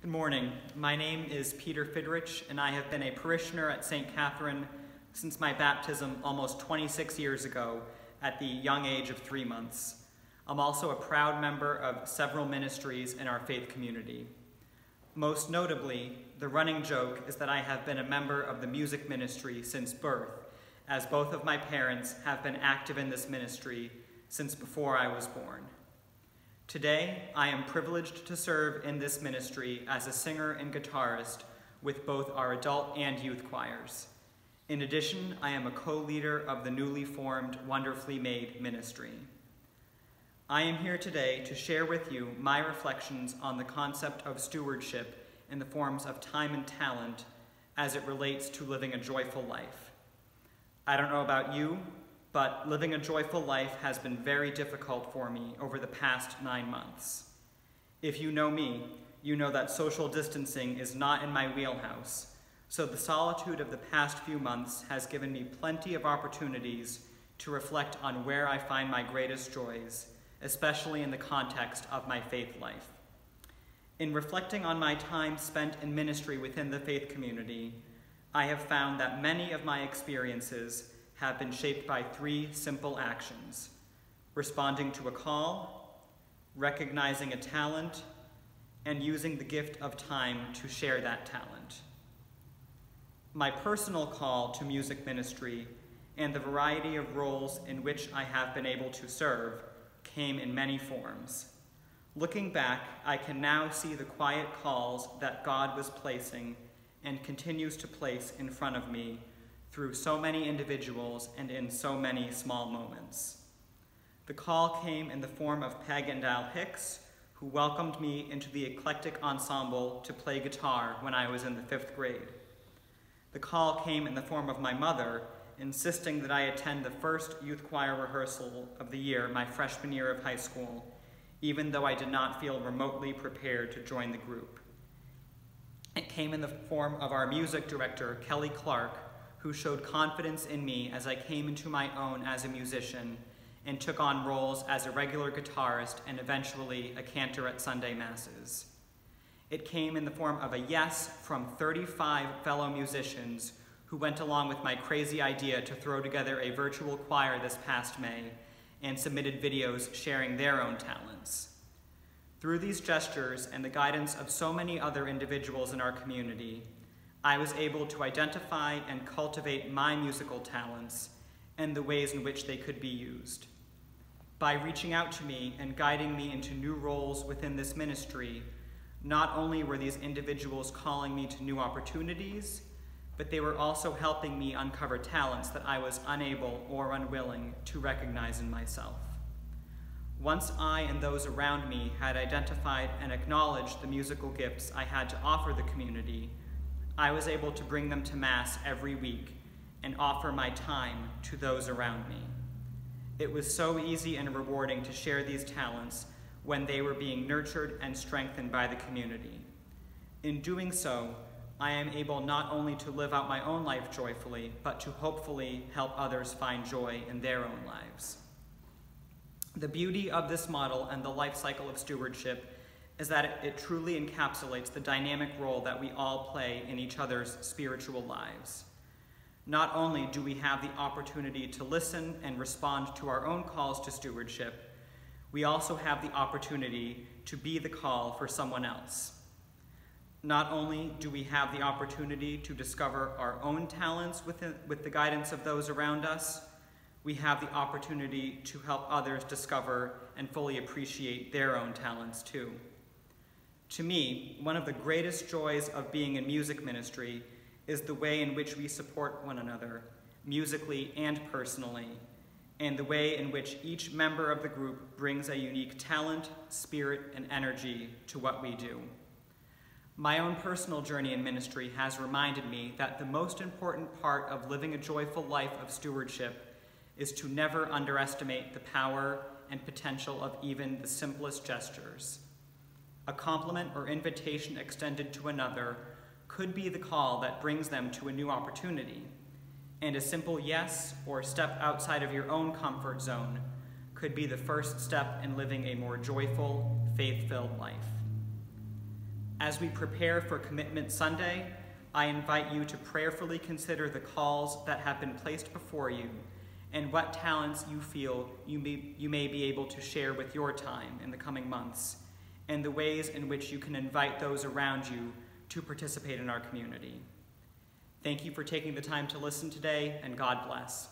Good morning. My name is Peter Fidrych, and I have been a parishioner at St. Catherine since my baptism almost 26 years ago at the young age of 3 months. I'm also a proud member of several ministries in our faith community. Most notably, the running joke is that I have been a member of the music ministry since birth, as both of my parents have been active in this ministry since before I was born. Today, I am privileged to serve in this ministry as a singer and guitarist with both our adult and youth choirs. In addition, I am a co-leader of the newly formed Wonderfully Made ministry. I am here today to share with you my reflections on the concept of stewardship in the forms of time and talent as it relates to living a joyful life. I don't know about you, but living a joyful life has been very difficult for me over the past 9 months. If you know me, you know that social distancing is not in my wheelhouse, so the solitude of the past few months has given me plenty of opportunities to reflect on where I find my greatest joys, especially in the context of my faith life. In reflecting on my time spent in ministry within the faith community, I have found that many of my experiences have been shaped by 3 simple actions: responding to a call, recognizing a talent, and using the gift of time to share that talent. My personal call to music ministry and the variety of roles in which I have been able to serve came in many forms. Looking back, I can now see the quiet calls that God was placing and continues to place in front of me through so many individuals and in so many small moments. The call came in the form of Peg and Al Hicks, who welcomed me into the eclectic ensemble to play guitar when I was in the 5th grade. The call came in the form of my mother, insisting that I attend the first youth choir rehearsal of the year, my freshman year of high school, even though I did not feel remotely prepared to join the group. It came in the form of our music director, Kelly Clark, who showed confidence in me as I came into my own as a musician and took on roles as a regular guitarist and eventually a cantor at Sunday Masses. It came in the form of a yes from 35 fellow musicians who went along with my crazy idea to throw together a virtual choir this past May and submitted videos sharing their own talents. Through these gestures and the guidance of so many other individuals in our community, I was able to identify and cultivate my musical talents and the ways in which they could be used. By reaching out to me and guiding me into new roles within this ministry, not only were these individuals calling me to new opportunities, but they were also helping me uncover talents that I was unable or unwilling to recognize in myself. Once I and those around me had identified and acknowledged the musical gifts I had to offer the community, I was able to bring them to Mass every week and offer my time to those around me. It was so easy and rewarding to share these talents when they were being nurtured and strengthened by the community. In doing so, I am able not only to live out my own life joyfully, but to hopefully help others find joy in their own lives. The beauty of this model and the life cycle of stewardship is that it truly encapsulates the dynamic role that we all play in each other's spiritual lives. Not only do we have the opportunity to listen and respond to our own calls to stewardship, we also have the opportunity to be the call for someone else. Not only do we have the opportunity to discover our own talents with the guidance of those around us, we have the opportunity to help others discover and fully appreciate their own talents too. To me, one of the greatest joys of being in music ministry is the way in which we support one another, musically and personally, and the way in which each member of the group brings a unique talent, spirit, and energy to what we do. My own personal journey in ministry has reminded me that the most important part of living a joyful life of stewardship is to never underestimate the power and potential of even the simplest gestures. A compliment or invitation extended to another could be the call that brings them to a new opportunity, and a simple yes or step outside of your own comfort zone could be the first step in living a more joyful, faith-filled life. As we prepare for Commitment Sunday, I invite you to prayerfully consider the calls that have been placed before you and what talents you feel you may be able to share with your time in the coming months, and the ways in which you can invite those around you to participate in our community. Thank you for taking the time to listen today, and God bless.